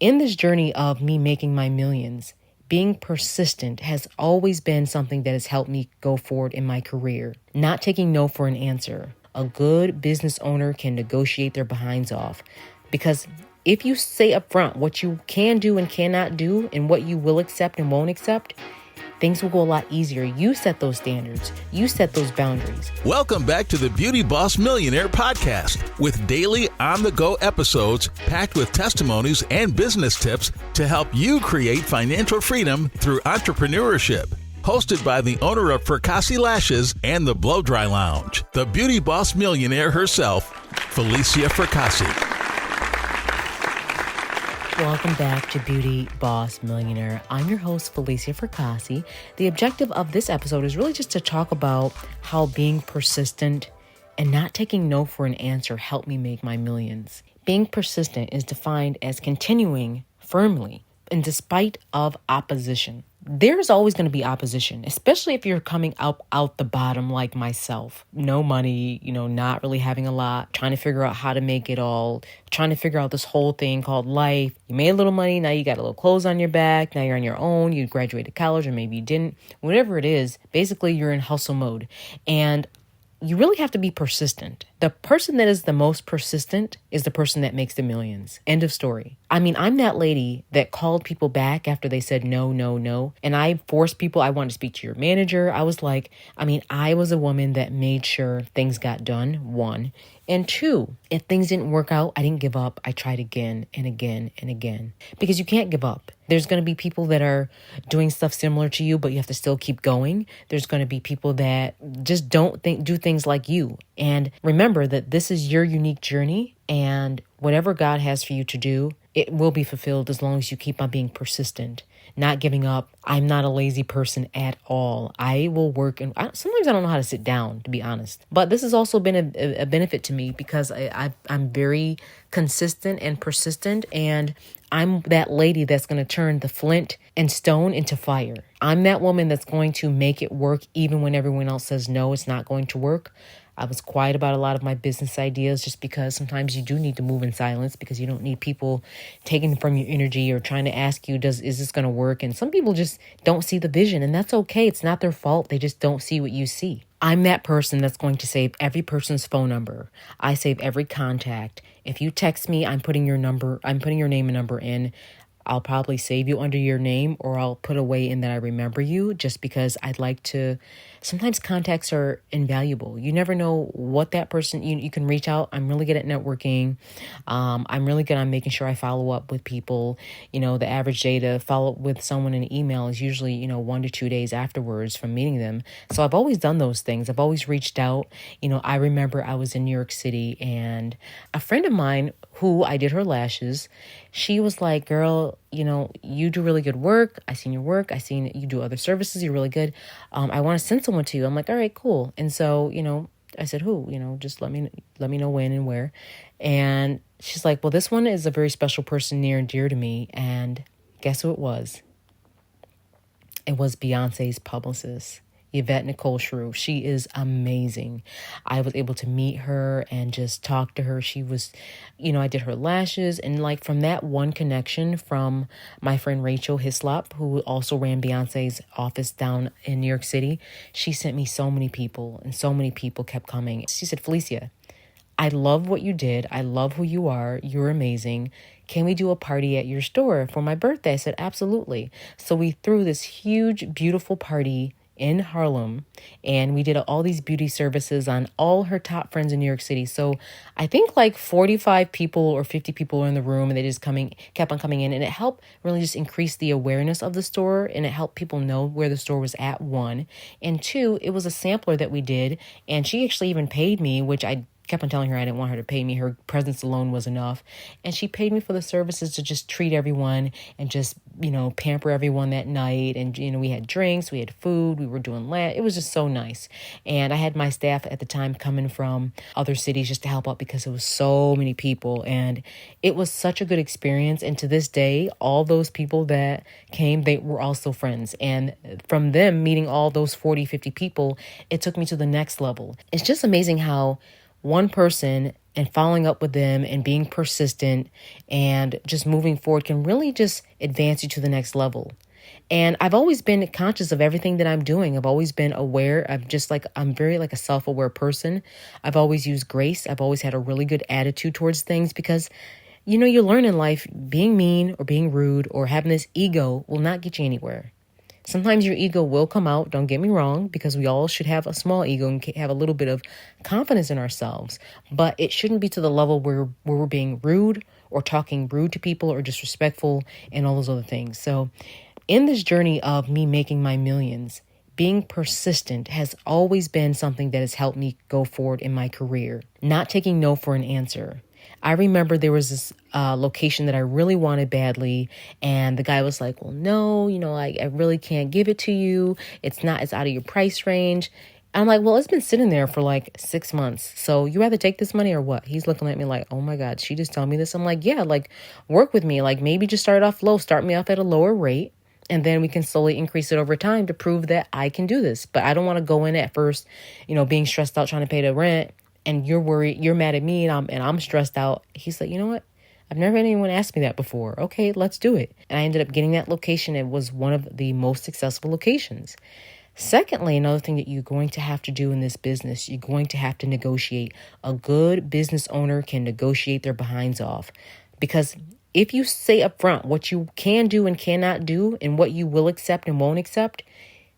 in this journey of me making my millions, being persistent has always been something that has helped me go forward in my career. Not taking no for an answer. A good business owner can negotiate their behinds off, because if you say up front what you can do and cannot do and what you will accept and won't accept, things will go a lot easier. You set those standards. You set those boundaries. Welcome back to the Beauty Boss Millionaire podcast with daily on-the-go episodes packed with testimonies and business tips to help you create financial freedom through entrepreneurship. Hosted by the owner of FracassiLashes and the Blow Dry Lounge, the Beauty Boss Millionaire herself, Felicia Fracassi. Welcome back to Beauty Boss Millionaire. I'm your host, Felicia Fracassi. The objective of this episode is really just to talk about how being persistent and not taking no for an answer helped me make my millions. Being persistent is defined as continuing firmly in despite of opposition. There's always going to be opposition, especially if you're coming up out the bottom like myself. No money, not really having a lot, trying to figure out how to make it all, trying to figure out this whole thing called life. You made a little money, now you got a little clothes on your back, now you're on your own, you graduated college or maybe you didn't. Whatever it is, basically you're in hustle mode. And you really have to be persistent. The person that is the most persistent is the person that makes the millions. End of story. I mean, I'm that lady that called people back after they said no, no, no. And I forced people. I wanted to speak to your manager. I was a woman that made sure things got done, one. And two, if things didn't work out, I didn't give up. I tried again and again and again. Because you can't give up. There's going to be people that are doing stuff similar to you, but you have to still keep going. There's going to be people that just do things like you. And remember that this is your unique journey, and whatever God has for you to do, it will be fulfilled as long as you keep on being persistent, not giving up. I'm not a lazy person at all. I will work, and sometimes I don't know how to sit down, to be honest. But this has also been a benefit to me because I'm very consistent and persistent, and I'm that lady that's going to turn the flint and stone into fire. I'm that woman that's going to make it work even when everyone else says no, it's not going to work. I was quiet about a lot of my business ideas just because sometimes you do need to move in silence because you don't need people taking from your energy or trying to ask you, is this going to work? And some people just don't see the vision, and that's okay. It's not their fault. They just don't see what you see. I'm that person that's going to save every person's phone number. I save every contact. If you text me, I'm putting your name and number in. I'll probably save you under your name, or I'll put a way in that I remember you, just because I'd like to. Sometimes contacts are invaluable. You never know what that person, you can reach out. I'm really good at networking. I'm really good on making sure I follow up with people. The average day to follow up with someone in an email is usually, 1 to 2 days afterwards from meeting them. So I've always done those things. I've always reached out. I remember I was in New York City, and a friend of mine who I did her lashes, she was like, girl, you do really good work. I seen your work. I seen you do other services. You're really good. I want to send someone to you. I'm like, all right, cool. And so, I said, who, just let me know when and where. And she's like, well, this one is a very special person near and dear to me. And guess who it was? It was Beyonce's publicist, Yvette Nicole Shrew. She is amazing. I was able to meet her and just talk to her. She was, I did her lashes, and from that one connection from my friend Rachel Hislop, who also ran Beyonce's office down in New York City, she sent me so many people, and so many people kept coming. She said, Felicia, I love what you did. I love who you are. You're amazing. Can we do a party at your store for my birthday? I said, absolutely. So we threw this huge, beautiful party in Harlem, and we did all these beauty services on all her top friends in New York City. So I think 45 people or 50 people were in the room, and they just kept on coming in, and it helped really just increase the awareness of the store, and it helped people know where the store was at, one. And two, it was a sampler that we did, and she actually even paid me, which I kept on telling her I didn't want her to pay me. Her presence alone was enough. And she paid me for the services to just treat everyone and just, pamper everyone that night. And, we had drinks, we had food, we were doing it was just so nice. And I had my staff at the time coming from other cities just to help out because it was so many people. And it was such a good experience. And to this day, all those people that came, they were also friends. And from them meeting all those 40, 50 people, it took me to the next level. It's just amazing how one person and following up with them and being persistent and just moving forward can really just advance you to the next level. And I've always been conscious of everything that I'm doing. I've always been aware. I'm very like a self-aware person. I've always used grace. I've always had a really good attitude towards things because, you learn in life being mean or being rude or having this ego will not get you anywhere. Sometimes your ego will come out, don't get me wrong, because we all should have a small ego and have a little bit of confidence in ourselves. But it shouldn't be to the level where we're being rude or talking rude to people or disrespectful and all those other things. So in this journey of me making my millions, being persistent has always been something that has helped me go forward in my career, not taking no for an answer. I remember there was this location that I really wanted badly, and the guy was like, well, no, I really can't give it to you. It's out of your price range. I'm like, well, it's been sitting there for like 6 months. So you rather take this money or what? He's looking at me like, oh my God, she just told me this. I'm like, yeah, like work with me. Like maybe just start off low, start me off at a lower rate. And then we can slowly increase it over time to prove that I can do this. But I don't want to go in at first, being stressed out, trying to pay the rent. And you're worried, you're mad at me and I'm stressed out. He's like, you know what? I've never had anyone ask me that before. Okay, let's do it. And I ended up getting that location. It was one of the most successful locations. Secondly, another thing that you're going to have to do in this business, you're going to have to negotiate. A good business owner can negotiate their behinds off. Because if you say up front what you can do and cannot do and what you will accept and won't accept,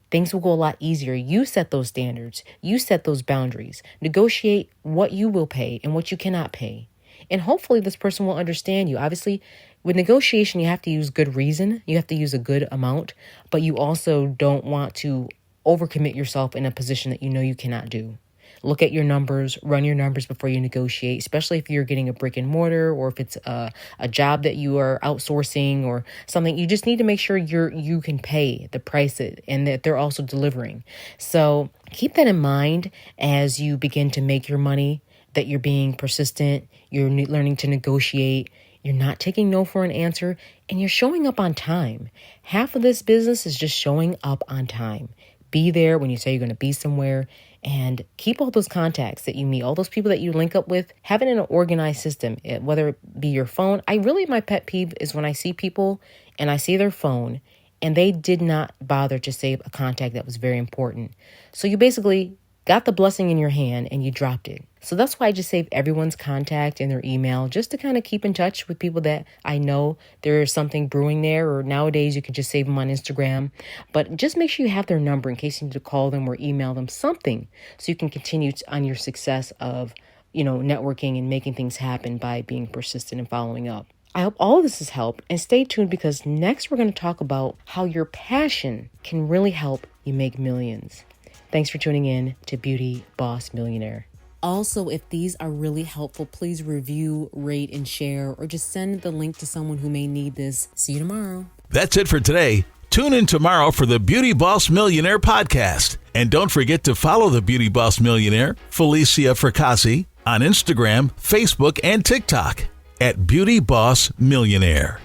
things will go a lot easier. You set those standards. You set those boundaries. Negotiate what you will pay and what you cannot pay. And hopefully this person will understand you. Obviously, with negotiation, you have to use good reason. You have to use a good amount, but you also don't want to overcommit yourself in a position that you cannot do. Look at your numbers, run your numbers before you negotiate, especially if you're getting a brick and mortar or if it's a job that you are outsourcing or something. You just need to make sure you can pay the price and that they're also delivering. So keep that in mind as you begin to make your money, that you're being persistent, you're learning to negotiate, you're not taking no for an answer, and you're showing up on time. Half of this business is just showing up on time. Be there when you say you're going to be somewhere. And keep all those contacts that you meet, all those people that you link up with, have it in an organized system, whether it be your phone. My pet peeve is when I see people and I see their phone and they did not bother to save a contact that was very important. So you basically got the blessing in your hand and you dropped it. So that's why I just save everyone's contact and their email just to kind of keep in touch with people that I know there is something brewing there, or nowadays you could just save them on Instagram. But just make sure you have their number in case you need to call them or email them something so you can continue on your success of, networking and making things happen by being persistent and following up. I hope all of this has helped, and stay tuned because next we're going to talk about how your passion can really help you make millions. Thanks for tuning in to Beauty Boss Millionaire. Also, if these are really helpful, please review, rate, and share, or just send the link to someone who may need this. See you tomorrow. That's it for today. Tune in tomorrow for the Beauty Boss Millionaire podcast. And don't forget to follow the Beauty Boss Millionaire, Felicia Fracassi, on Instagram, Facebook, and TikTok at Beauty Boss Millionaire.